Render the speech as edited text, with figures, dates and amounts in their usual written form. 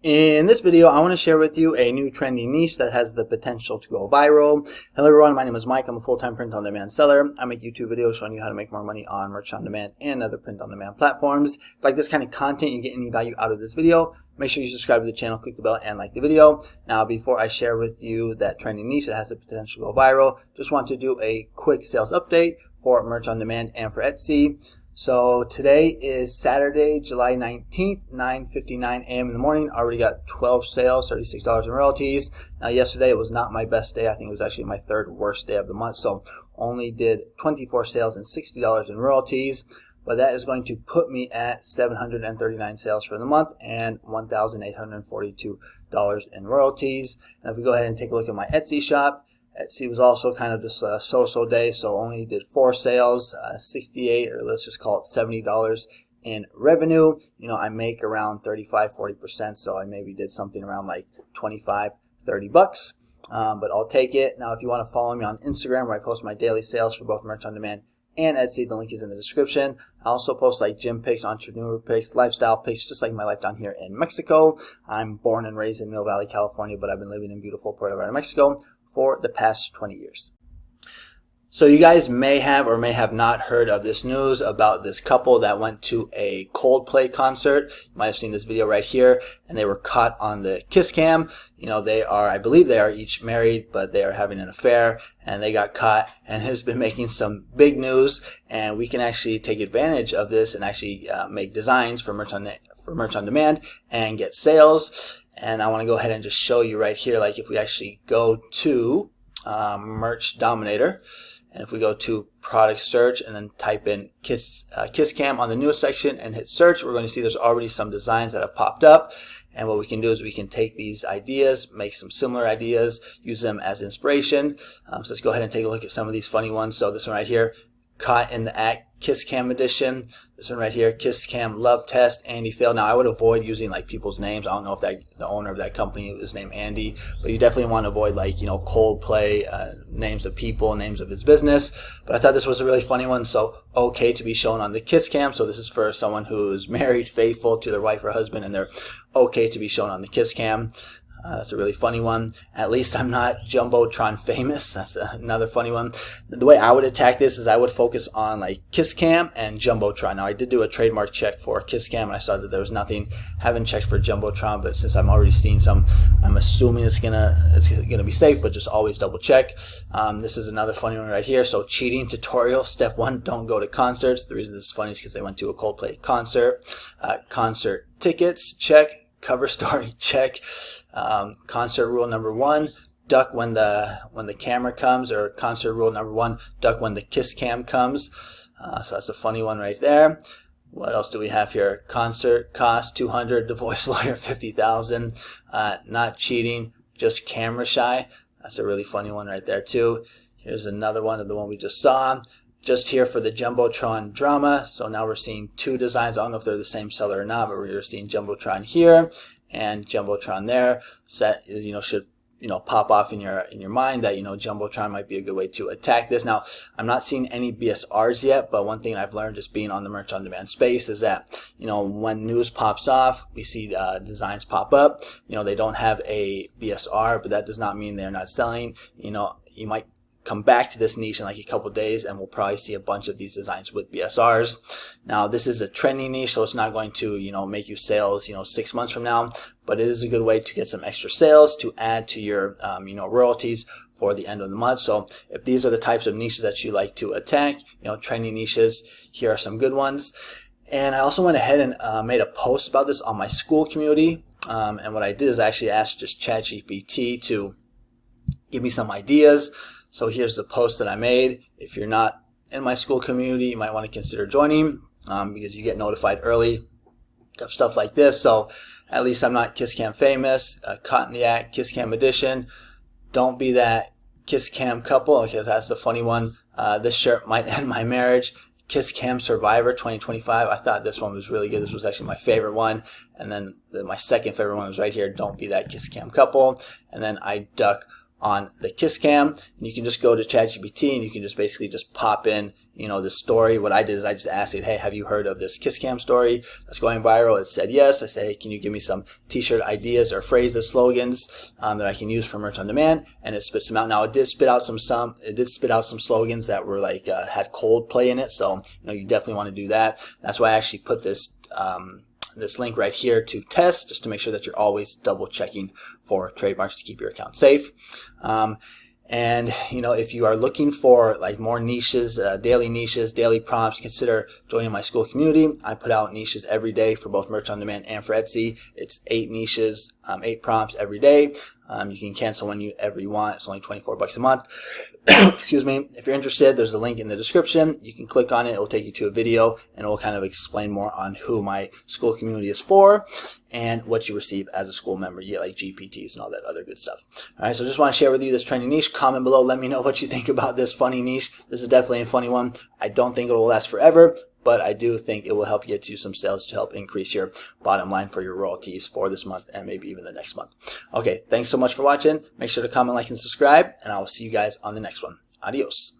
In this video, I want to share with you a new trendy niche that has the potential to go viral. Hello everyone, my name is Mike. I'm a full-time print-on-demand seller. I make YouTube videos showing you how to make more money on merch-on-demand and other print-on-demand platforms. If you like this kind of content, you get any value out of this video, make sure you subscribe to the channel, click the bell, and like the video. Now, before I share with you that trendy niche that has the potential to go viral, just want to do a quick sales update for merch-on-demand and for Etsy. So today is Saturday, July 19th, 9:59 a.m. in the morning. Already got 12 sales, $36 in royalties. Now yesterday it was not my best day. I think it was actually my third worst day of the month. So only did 24 sales and $60 in royalties. But that is going to put me at 739 sales for the month and $1,842 in royalties. Now if we go ahead and take a look at my Etsy shop, Etsy was also kind of just a so-so day, so only did 4 sales, 68, or let's just call it $70 in revenue. You know, I make around 35-40%, so I maybe did something around like 25-30 bucks. But I'll take it. Now, if you want to follow me on Instagram, where I post my daily sales for both Merch on Demand and Etsy, the link is in the description. I also post like gym pics, entrepreneur pics, lifestyle pics, just like my life down here in Mexico. I'm born and raised in Mill Valley, California, but I've been living in beautiful Puerto Vallarta, Mexico for the past 20 years. So you guys may have or may have not heard of this news about this couple that went to a Coldplay concert. You might have seen this video right here, and they were caught on the kiss cam. You know, they are, I believe they are each married, but they are having an affair, and they got caught, and has been making some big news. And we can actually take advantage of this and actually make designs for Merch on Demand and get sales. And I want to go ahead and just show you right here, like if we actually go to Merch Dominator, and if we go to product search and then type in kiss cam on the newest section and hit search, we're going to see there's already some designs that have popped up. And what we can do is we can take these ideas, make some similar ideas, use them as inspiration. So let's go ahead and take a look at some of these funny ones. So this one right here, caught in the act, kiss cam edition. This one right here, kiss cam love test, Andy failed. Now I would avoid using like people's names. I don't know if the owner of that company is named Andy, but you definitely want to avoid like, you know, Coldplay, names of people, names of his business. But I thought this was a really funny one. So okay to be shown on the kiss cam. So this is for someone who's married, faithful to their wife or husband, and they're okay to be shown on the kiss cam. That's a really funny one. At least I'm not Jumbotron famous. That's another funny one. The way I would attack this is I would focus on like Kiss Cam and Jumbotron. Now I did do a trademark check for Kiss Cam and I saw that there was nothing. Haven't checked for Jumbotron, but since I'm already seeing some, I'm assuming it's gonna be safe. But just always double check. This is another funny one right here. So cheating tutorial. Step 1: don't go to concerts. The reason this is funny is because they went to a Coldplay concert. Concert tickets, check. Cover story, check. Concert rule number 1, duck when the camera comes, or concert rule number 1, duck when the kiss cam comes. So that's a funny one right there. What else do we have here? Concert cost $200, divorce lawyer $50,000. Not cheating, just camera shy. That's a really funny one right there too. Here's another one of the one we just saw. Just here for the Jumbotron drama. So now we're seeing 2 designs. I don't know if they're the same seller or not, but we're seeing Jumbotron here and Jumbotron there. So that, you know, should, you know, pop off in your mind that, you know, Jumbotron might be a good way to attack this. Now, I'm not seeing any BSRs yet, but one thing I've learned just being on the Merch on Demand space is that, you know, when news pops off, we see designs pop up. You know, they don't have a BSR, but that does not mean they're not selling. You know, you might come back to this niche in like a couple days and we'll probably see a bunch of these designs with BSRs. Now this is a trendy niche, so it's not going to, you know, make you sales, you know, 6 months from now, but it is a good way to get some extra sales to add to your you know, royalties for the end of the month. So if these are the types of niches that you like to attack, you know, trendy niches, here are some good ones. And I also went ahead and made a post about this on my school community, and what I did is I actually asked just ChatGPT to give me some ideas. So here's the post that I made. If you're not in my school community, you might want to consider joining, because you get notified early of stuff like this. So at least I'm not Kiss Cam famous. Caught in the act, Kiss Cam edition. Don't be that Kiss Cam couple. Okay, that's the funny one. This shirt might end my marriage. Kiss Cam Survivor 2025. I thought this one was really good. This was actually my favorite one. And then my second favorite one was right here. Don't be that Kiss Cam couple. And then I duck on the KissCam, and you can just go to ChatGPT and you can just basically just pop in, the story. What I did is I just asked it, hey, have you heard of this KissCam story that's going viral? It said yes. I said, hey, can you give me some t-shirt ideas or phrases, slogans that I can use for Merch on Demand? And it spits them out. Now it did spit out some slogans that were like had Coldplay in it, so you definitely want to do that. That's why I actually put this link right here to test, just to make sure that you're always double checking for trademarks to keep your account safe. And if you are looking for like more niches, daily prompts, consider joining my school community. I put out niches every day for both Merch on Demand and for Etsy. It's 8 niches, 8 prompts every day. You can cancel whenever you want. It's only $24 a month. Excuse me. If you're interested, there's a link in the description. You can click on it. It will take you to a video, and it will kind of explain more on who my school community is for and what you receive as a school member. You get like GPTs and all that other good stuff. All right, so just want to share with you this trending niche. Comment below. Let me know what you think about this funny niche. This is definitely a funny one. I don't think it will last forever, but I do think it will help get you some sales to help increase your bottom line for your royalties for this month and maybe even the next month. Okay, thanks so much for watching. Make sure to comment, like, and subscribe, and I will see you guys on the next one. Adios.